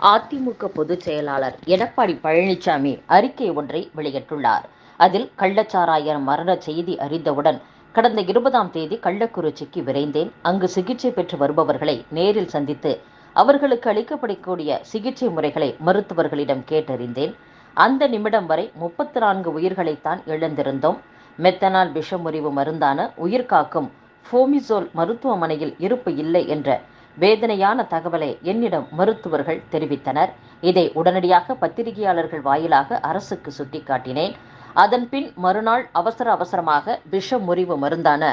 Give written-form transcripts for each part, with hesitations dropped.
அதிமுக பொதுச் செயலாளர் எடப்பாடி பழனிசாமி அறிக்கை ஒன்றை வெளியிட்டுள்ளார். அதில் கள்ளச்சாராயம் மரண செய்தி அறிந்தவுடன் கடந்த 20ஆம் தேதி கள்ளக்குறிச்சிக்கு விரைந்தேன். அங்கு சிகிச்சை பெற்று வருபவர்களை நேரில் சந்தித்து அவர்களுக்கு அளிக்கப்படக்கூடிய சிகிச்சை முறைகளை மருத்துவர்களிடம் கேட்டறிந்தேன். அந்த நிமிடம் வரை 34 உயிர்களைத்தான் இழந்திருந்தோம். மெத்தனால் விஷமுறிவு மருந்தான உயிர்காக்கும் ஃபோமிசோல் மருத்துவமனையில் இருப்பு இல்லை என்ற வேதனையான தகவலை என்னிடம் மருத்துவர்கள் தெரிவித்தனர். இதை உடனடியாக பத்திரிகையாளர்கள் வாயிலாக அரசுக்கு சுட்டிக்காட்டினேன். அதன்பின் மறுநாள் அவசரமாக விஷமுறிவு மருந்தான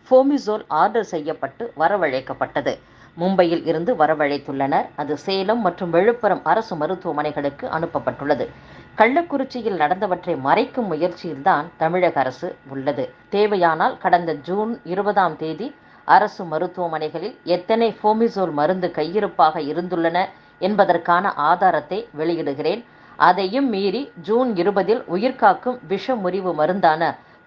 ஃபோமிசோல் ஆர்டர் செய்யப்பட்டு வரவழைக்கப்பட்டது. மும்பையில் இருந்து வரவழைத்துள்ளனர். அது சேலம் மற்றும் விழுப்புரம் அரசு மருத்துவமனைகளுக்கு அனுப்பப்பட்டுள்ளது. கள்ளக்குறிச்சியில் நடந்தவற்றை மறைக்கும் முயற்சியில்தான் தமிழக அரசு உள்ளது. தேவையானால் கடந்த ஜூன் 20ஆம் தேதி அரசு மருத்துவமனைகளில் எத்தனை ஃபோமிசோல் மருந்து கையிருப்பாக இருந்துள்ளன என்பதற்கான ஆதாரத்தை வெளியிடுகிறேன். அதையும் மீறி ஜூன் 20இல் உயிர்காக்கும் விஷமுறிவு மருந்தான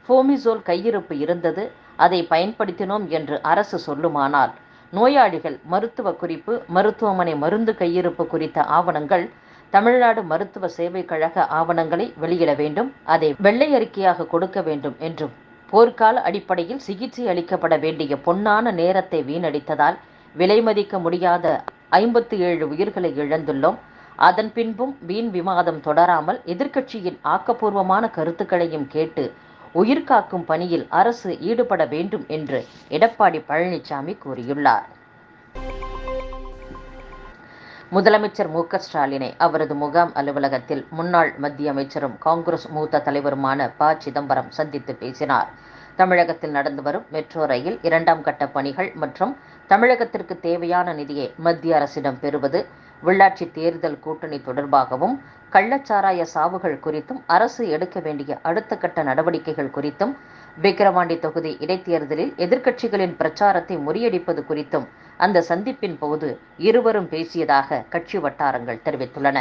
ஃபோமிசோல் கையிருப்பு இருந்தது, அதை பயன்படுத்தினோம் என்று அரசு சொல்லுமானால், நோயாளிகள் மருத்துவ குறிப்பு, மருத்துவமனை மருந்து கையிருப்பு குறித்த ஆவணங்கள் தமிழ்நாடு மருத்துவ சேவை கழக ஆவணங்களை வெளியிட வேண்டும், அதை வெள்ளை அறிக்கையாக கொடுக்க வேண்டும் என்றும், போர்க்கால அடிப்படையில் சிகிச்சை அளிக்கப்பட வேண்டிய பொன்னான நேரத்தை வீணடித்ததால் விலை மதிக்க முடியாத 57 உயிர்களை இழந்துள்ளோம். அதன் பின்பும் வீண் விவாதம் தொடராமல் எதிர்க்கட்சியின் ஆக்கப்பூர்வமான கருத்துக்களையும் கேட்டு உயிர்காக்கும் பணியில் அரசு ஈடுபட வேண்டும் என்று எடப்பாடி பழனிசாமி கூறியுள்ளார். முதலமைச்சர் மு.க. ஸ்டாலினை அவரது முகாம் அலுவலகத்தில் முன்னாள் மத்திய அமைச்சரும் காங்கிரஸ் மூத்த தலைவருமான ப. சிதம்பரம் சந்தித்து பேசினார். தமிழகத்தில் நடந்து வரும் மெட்ரோ ரயில் 2ஆம் கட்ட பணிகள் மற்றும் தமிழகத்திற்கு தேவையான நிதியை மத்திய அரசிடம் பெறுவது, உள்ளாட்சி தேர்தல் கூட்டணி தொடர்பாகவும், கள்ளச்சாராய சாவுகள் குறித்தும் அரசு எடுக்க வேண்டிய அடுத்த கட்ட நடவடிக்கைகள் குறித்தும், விக்கிரவாண்டி தொகுதி இடைத்தேர்தலில் எதிர்க்கட்சிகளின் பிரச்சாரத்தை முறியடிப்பது குறித்தும் அந்த சந்திப்பின் போது இருவரும் பேசியதாக கட்சி வட்டாரங்கள் தெரிவித்துள்ளன.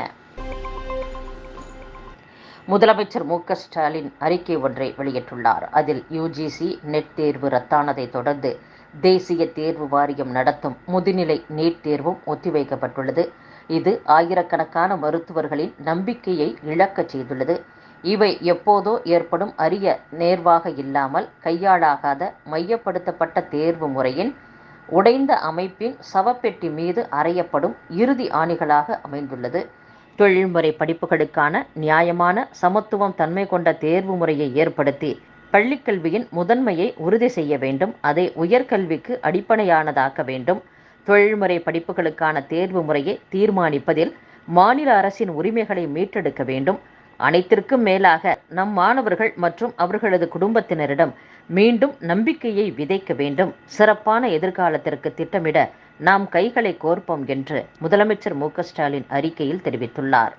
முதலமைச்சர் மு.க. ஸ்டாலின் அறிக்கை ஒன்றை வெளியிட்டுள்ளார். அதில் யுஜிசி நெட் தேர்வு ரத்தானதை தொடர்ந்து தேசிய தேர்வு வாரியம் நடத்தும் முதுநிலை நீட் தேர்வும் ஒத்திவைக்கப்பட்டுள்ளது. இது ஆயிரக்கணக்கான மருத்துவர்களின் நம்பிக்கையை இழக்கச் செய்துள்ளது. இவை எப்போதோ ஏற்படும் அரிய நேர்வாக இல்லாமல் கையாளாகாத மையப்படுத்தப்பட்ட தேர்வு முறையின் உடைந்த அமைப்பின் சவப்பெட்டி மீது அறையப்படும் இறுதி ஆணிகளாக அமைந்துள்ளது. தொழில்முறை படிப்புகளுக்கான நியாயமான சமத்துவம் தன்மை கொண்ட தேர்வு முறையை ஏற்படுத்தி பள்ளிக்கல்வியின் முதன்மையை உறுதி செய்ய வேண்டும். அதை உயர்கல்விக்கு அடிப்படையானதாக்க வேண்டும். தொழில்முறை படிப்புகளுக்கான தேர்வு முறையை தீர்மானிப்பதில் மாநில அரசின் உரிமைகளை மீட்டெடுக்க வேண்டும். அனைத்திற்கும் மேலாக நம் மாணவர்கள் மற்றும் அவர்களது குடும்பத்தினரிடம் மீண்டும் நம்பிக்கையை விதைக்க வேண்டும். சிறப்பான எதிர்காலத்திற்கு திட்டமிட நாம் கைகளை கோர்ப்போம் என்று முதலமைச்சர் மு.க. ஸ்டாலின் அறிக்கையில் தெரிவித்துள்ளார்.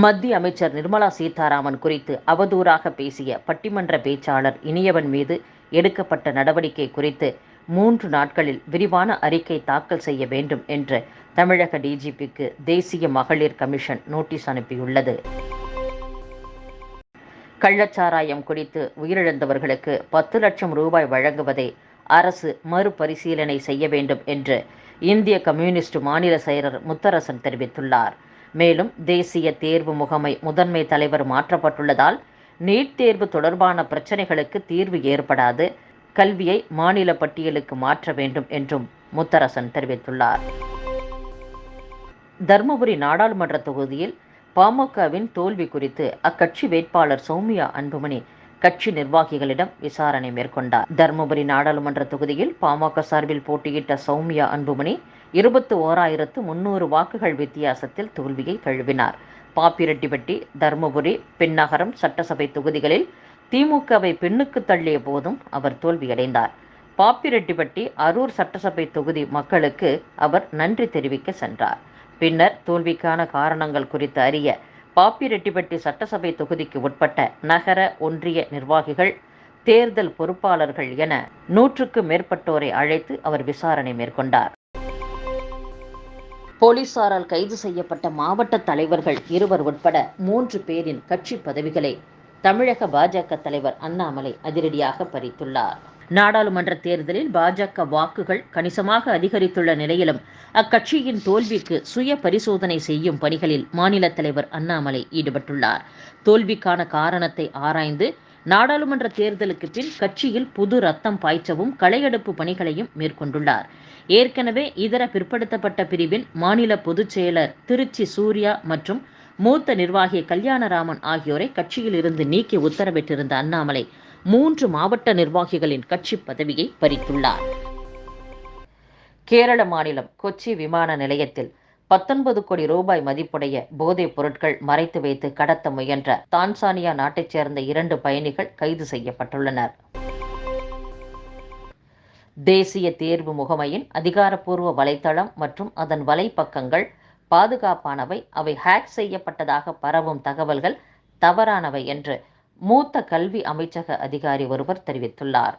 மத்திய அமைச்சர் நிர்மலா சீதாராமன் குறித்து அவதூறாக பேசிய பட்டிமன்ற பேச்சாளர் இனியவன் மீது எடுக்கப்பட்ட நடவடிக்கை குறித்து 3 நாட்களில் விரிவான அறிக்கை தாக்கல் செய்ய வேண்டும் என்று தமிழக டிஜிபிக்கு தேசிய மகளிர் கமிஷன் நோட்டீஸ் அனுப்பியுள்ளது. கள்ளச்சாராயம் குடித்து உயிரிழந்தவர்களுக்கு 10 லட்சம் ரூபாய் வழங்குவதை அரசு மறுபரிசீலனை செய்ய வேண்டும் என்று இந்திய கம்யூனிஸ்ட் மாநில செயலர் முத்தரசன் தெரிவித்துள்ளார். மேலும் தேசிய தேர்வு முகமை முதன்மை தலைவர் மாற்றப்பட்டுள்ளதால் நீட் தேர்வு தொடர்பான பிரச்சனைகளுக்கு தீர்வு ஏற்படாது. கல்வியை மாநில பட்டியலுக்கு மாற்ற வேண்டும் என்றும் முத்தரசன் தெரிவித்துள்ளார். தர்மபுரி நாடாளுமன்ற தொகுதியில் பாமகவின் தோல்வி குறித்து அக்கட்சி வேட்பாளர் சௌமியா அன்புமணி கட்சி நிர்வாகிகளிடம் விசாரணை மேற்கொண்டார். தர்மபுரி நாடாளுமன்ற தொகுதியில் பாமக சார்பில் போட்டியிட்ட சௌமியா அன்புமணி 21,300 வாக்குகள் வித்தியாசத்தில் தோல்வியை தழுவினார். பாப்பிரெட்டிப்பட்டி, தர்மபுரி, பெண்ணகரம் சட்டசபை தொகுதிகளில் திமுகவை பின்னுக்கு தள்ளிய போதும் அவர் தோல்வியடைந்தார். பாப்பிரெட்டிப்பட்டி, அரூர் சட்டசபை தொகுதி மக்களுக்கு அவர் நன்றி தெரிவிக்க சென்றார். பின்னர் தோல்விக்கான காரணங்கள் குறித்து அறிய பாப்பிரெட்டிப்பட்டி சட்டசபை தொகுதிக்கு உட்பட்ட நகர, ஒன்றிய நிர்வாகிகள், தேர்தல் பொறுப்பாளர்கள் என 100க்கும் மேற்பட்டோரை அழைத்து அவர் விசாரணை மேற்கொண்டார். போலீசாரால் கைது செய்யப்பட்ட மாவட்ட தலைவர்கள் 2 உட்பட 3 பேரின் கட்சி பதவிகளை தமிழக பாஜக தலைவர் அண்ணாமலை அதிரடியாக பறித்துள்ளார். நாடாளுமன்ற தேர்தலில் பாஜக வாக்குகள் கணிசமாக அதிகரித்துள்ள நிலையிலும் அக்கட்சியின் தோல்விக்கு சுய பரிசோதனை செய்யும் பணிகளில் மாநில தலைவர் அண்ணாமலை ஈடுபட்டுள்ளார். தோல்விக்கான காரணத்தை ஆராய்ந்து நாடாளுமன்ற தேர்தலுக்கு பின் கட்சியில் புது ரத்தம் பாய்ச்சவும் களையெடுப்பு பணிகளையும் மேற்கொண்டுள்ளார். ஏற்கனவே இதர பிற்படுத்தப்பட்ட பிரிவின் மாநில பொதுச் செயலர் திருச்சி சூர்யா மற்றும் மூத்த நிர்வாகி கல்யாணராமன் ஆகியோரை கட்சியில் இருந்து நீக்கி உத்தரவிட்டிருந்த அண்ணாமலை 3 மாவட்ட நிர்வாகிகளின் கட்சி பதவியை பறித்துள்ளார். கேரள மாநிலம் கொச்சி விமான நிலையத்தில் 19 கோடி ரூபாய் மதிப்புடைய போதைப் பொருட்கள் மறைத்து வைத்து கடத்த முயன்ற தான்சானியா நாட்டைச் சேர்ந்த 2 பயணிகள் கைது செய்யப்பட்டுள்ளனர். தேசிய தேர்வு முகமையின் அதிகாரப்பூர்வ வலைத்தளம் மற்றும் அதன் வலைப்பக்கங்கள் பாதுகாப்பானவை, அவை ஹேக் செய்யப்பட்டதாக பரவும் தகவல்கள் தவறானவை என்று மூத்த கல்வி அமைச்சக அதிகாரி ஒருவர் தெரிவித்துள்ளார்.